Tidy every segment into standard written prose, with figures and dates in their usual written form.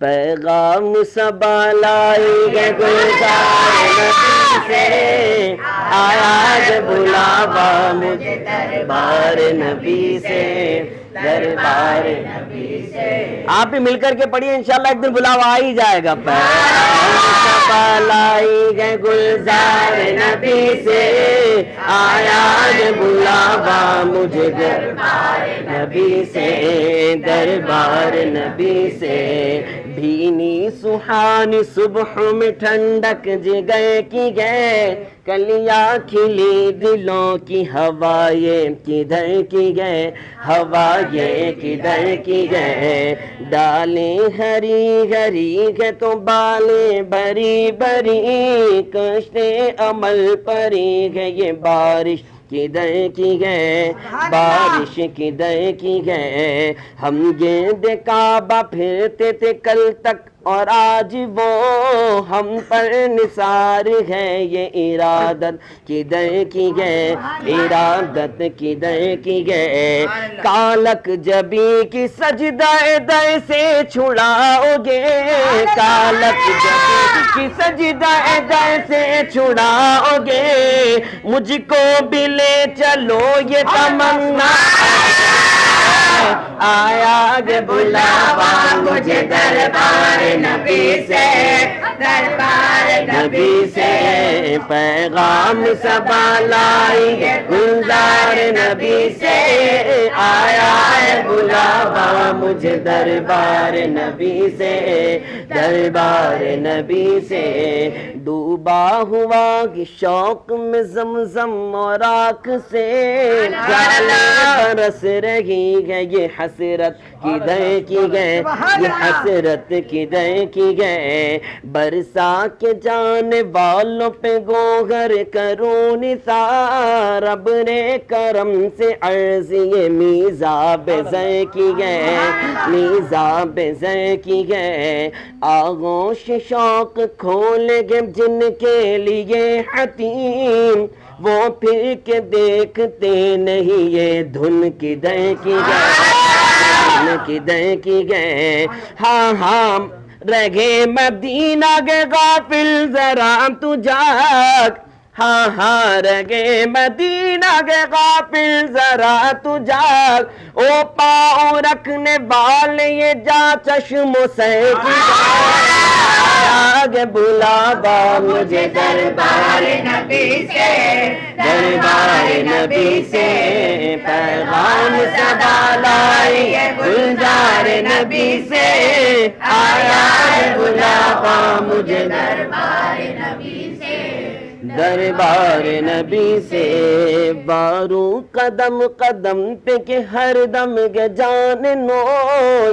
پیغام صبا لائی ہے گلزار نبی سے، آیا ہے بلاوا مجھے دربار نبی سے، دربار نبی سے۔ آپ بھی مل کر کے پڑھیے، انشاءاللہ ایک دن بلاوا آ ہی جائے گا۔ پیغام صبا لائی ہے گلزار نبی سے، آیا ہے بلاوا مجھے دربار نبی سے، دربار نبی سے۔ بھینی سہانی صبح میں ٹھنڈک جگہ کی گئے، کلیاں کھلی دلوں کی ہوائیں کدھر کی گئے، ہوائیں کدھر کی گئے۔ ڈالیں ہری ہری ہے تو بالیں بری بری، کشتے عمل پری ہے یہ بارش کدھر کی گئے، بارش کدھر کی گئے۔ ہم گرد کعبہ پھرتے تھے کل تک اور آج وہ ہم پر نثار ہے، یہ ارادت کدھر کی گئے، ارادت کدھر کی گئے۔ کالک جبی کی سجدہ در سے چھڑاؤ گے، کالک جبی کی سجدہ در سے چھڑاؤ گے، مجھ کو بھی لے چلو یہ تمنا آیا گے بلاوا مجھے دربار نبی سے، دربار نبی سے۔ پیغام صبا لائی ہے گلزار نبی سے، آیا ہے بلاوا مجھے دربار نبی سے، دربار نبی سے۔ ڈوبا ہوا شوق میں زمزم اور آنکھ سے برس رہی ہے، یہ حسرت کدھر کی گئے، یہ حسرت کدھر کی گئے۔ برسا کے جانے والوں پہ گوہر کروں نثار، رب نے کرم سے عرض یہ میزاب زر کی گئے، میزاب زر کی گئے۔ آغوش شوق کھولے گے جن کے لیے حتیم، وہ پھر کے دیکھتے نہیں یہ دھن کدھر کی گئے، دھن کدھر کی گئے۔ ہاں ہاں رہے مدینہ کے غافل ذرا تو جاگ، ہاں ہاں رہے مدینہ کے غافل ذرا تو جاگ، او پاؤں رکھنے والے یہ جا چشم سے کی آگے بلاوا مجھے دربار نبی سے، دربار نبی سے۔ پیغام صبا لائی ہے گلزار نبی سے، آیا ہے بلاوا مجھے دربار نبی سے، دربار نبی سے۔ بارو قدم قدم پہ کہ ہر دم کے جان نو،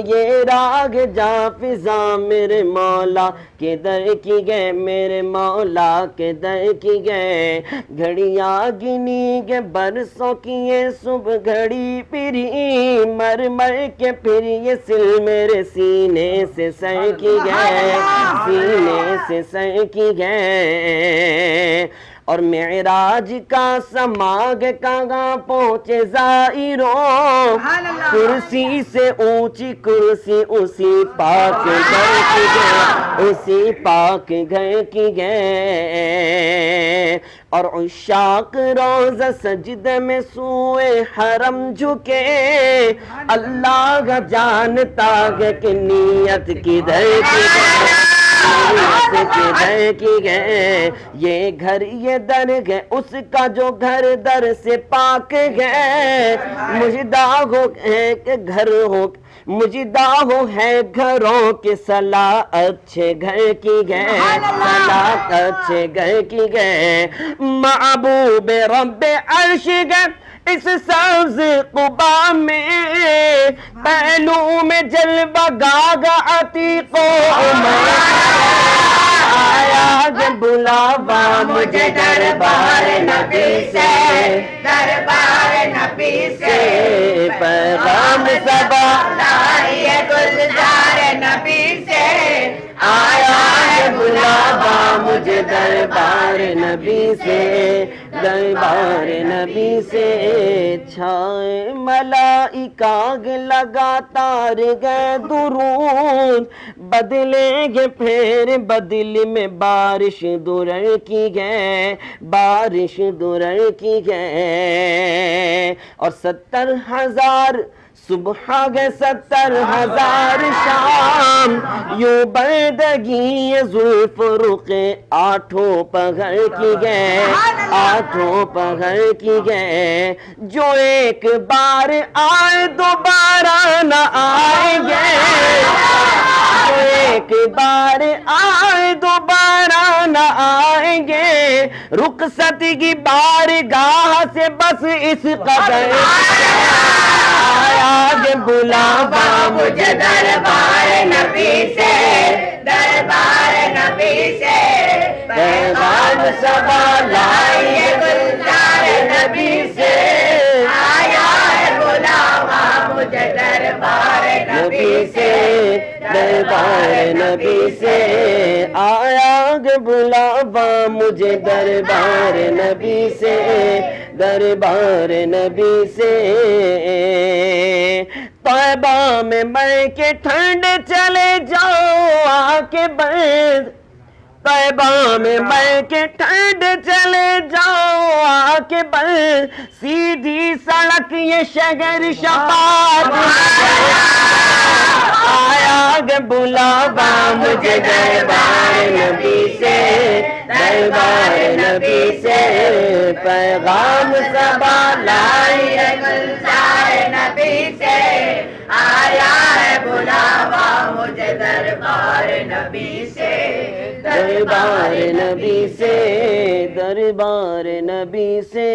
یہ راگ جا فضا میرے مولا کے در کی گئے، میرے مولا کے در کی گئے۔ گھڑیاں گنی کے برسوں کی یہ صبح گھڑی پھری، مر مر کے پھر یہ سل میرے سینے سے سر کی گئے، سینے سے سر کی گئے۔ اور معراج کا سماگ کہاں پہنچے زائروں، کرسی سے اونچی کرسی اسی پاک گھر کی گئے، اسی پاک گھر کی گئے۔ اور عشاق روز سجدے میں سوئے حرم جھکے، اللہ جانتا ہے کہ نیت کدھر کی گئے، کدھر کی گئے۔ یہ گھر یہ در ہے اس کا جو گھر در سے پاک ہے، مجدہ ہو ہے کہ گھر ہو، مجدہ ہو ہے گھروں کے صلاح اچھے گھر کی گئے، صلاح اچھے گھر کی گئے۔ محبوب رب عرش گئے اس سبز قبا میں، پہلو میں جلوہ گاگا عتیق و عمر، آیا ہے بلاوا مجھے دربار نبی سے، دربار نبی سے۔ پیغام صبا لائی ہے گلزار نبی سے، آیا ہے بلاوا مجھے دربار دربار نبی سے دربار نبی سے چھائے ملائکہ لگاتار گئے درود بدلیں گے پھر بدل میں بارش درر کی گئے بارش درر کی گئے اور 70,000 صبح گئے 70,000 شام یوں بردگی زلف رخ آٹھوں پہر کی گئے آٹھوں پہر کی گئے جو ایک بار آئے دوبارہ نہ آئیں گے جو ایک بار آئے دوبارہ نہ آئیں گے رخصت کی بارگاہ سے بس اس قدر آیا بلاوا مجھے دربار نبی سے دربار نبی سے پیغام صبا لائیے گلزار نبی سے آیا ہے بلاوا مجھے دربار نبی سے دربار نبی سے آیا ہے بلاوا مجھے دربار نبی سے دربار نبی سے طیبہ میں مر کے ٹھنڈ چلے جاؤ آ کے برد طیبہ میں مر کے ٹھنڈ چلے جاؤ آ کے برد سیدھی سڑک یہ شہر شفاعت آیا گے بلاوا مجھے دربار نبی سے دربار نبی سے پیغام صبا لائیے گلزار نبی سے آیا ہے بلاوا مجھے دربار نبی سے دربار نبی سے دربار نبی سے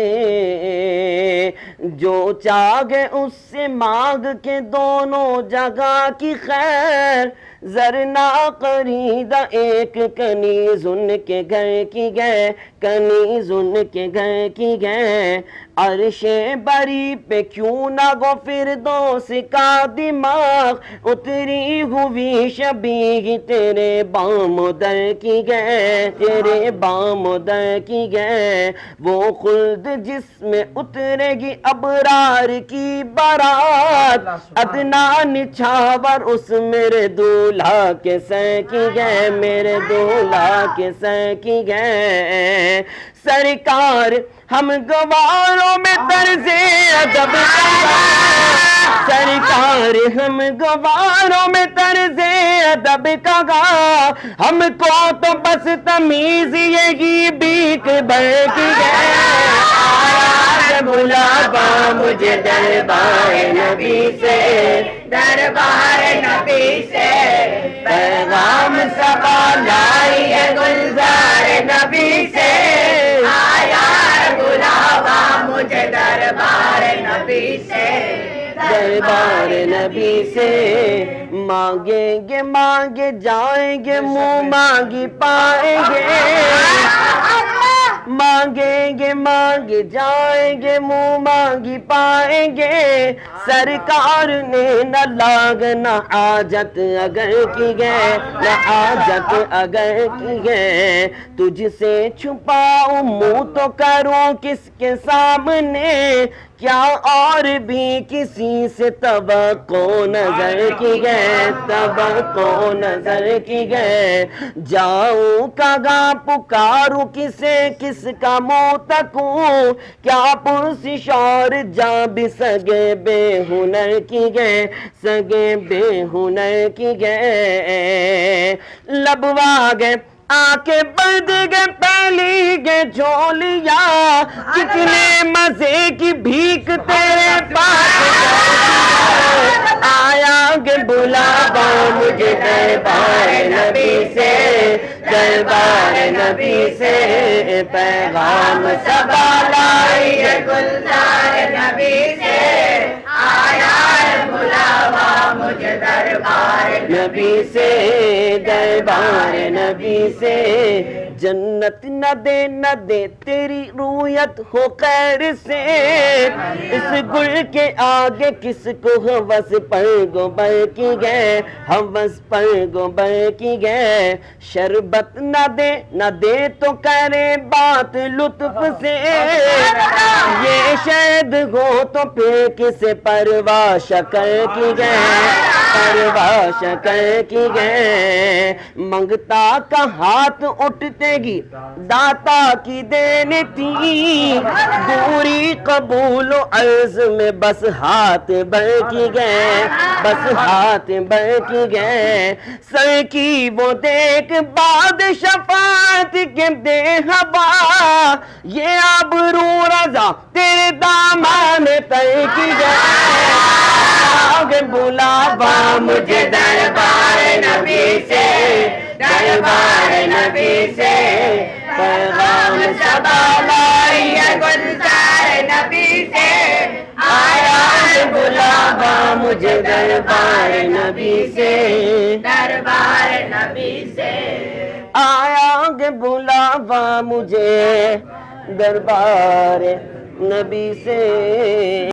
جو چاہے اس سے مانگ کے دونوں جگہ کی خیر زرنا خریدا ایک کنیز ان کے گھر کی گئے کنیز ان کے گھر کی گئے عرش بری پہ کیوں نہ گو فردوس کا دماغ اتری ہوئی شبیہ تیرے بام در کی گئے تیرے بام در کی گئے وہ خلد جس میں اترے گی ابرار کی بارات ادنا نچھاور اس میرے دولہا کے سر کی گئے میرے دولہا کے سر کی گئے سرکار ہم گواروں میں طرز ادب سرکار ہم گواروں میں طرز ادب کا گا ہم کو تو بس تمیز یہی بیک بھر کی گئے بلاوا مجھے دربار نبی سے دربار نبی سے پیغام صبا لائیے گلزار نبی سے آیا بلاوا مجھے دربار نبی سے دربار نبی سے مانگیں گے مانگے جائیں گے منہ مانگی پائیں گے مانگیں گے مانگے جائیں گے منہ مانگی پائیں گے سرکار نے نہ لاگ نہ حاجت اگر کی گئے نہ حاجت اگر کی گئے تجھ سے چھپاؤں منہ تو کروں کس کے سامنے کیا اور بھی کسی سے توقع نظر کی گئے توقع نظر کی گئے جاؤں کہاں پکاروں کسے کس کا منہ تکوں کیا پرسش اور جا بھی سگے بے ہنر کی گئے سگے بے ہنر کی گئے لبوا گئے آنکھیں بند گئے پہلی گئے جھولیا کتنے مزے کی بھیک تیرے پاس آیا گے بلاوا مجھے دربار نبی سے دربار نبی سے پیغام صبا لائیے گلزار نبی سے آیا ہے بلاوا مجھے دربار نبی سے دربار نبی سے جنت نہ دے تیری رویت ہو خیر سے اس گل کے آگے کس کو ہوس پر گوبر کی گئے ہوس پر گوبر کی گئے شربت نہ دے تو کرے بات لطف سے یہ شہد ہو تو پھر کسے پرواہ شکر کی گئے پرواہ شکر کی گئے منگتا کا ہاتھ اٹھتے گی داتا کی دین تھی دوری قبول و عرض میں بس ہاتھ بڑھ کی گئے بس ہاتھ بڑھ کی گئے سر کی وہ دیکھ بعد شفاعت کے دے ہوا یہ آبرو رضا تیرے دامان تر کی گئے بلاوا مجھے دربار نبی سے دربار نبی سے پیغام صبا لائیے گلزار نبی سے آیا بلاوا مجھے دربار نبی سے دربار نبی سے آیا بلاوا مجھے دربار نبی سے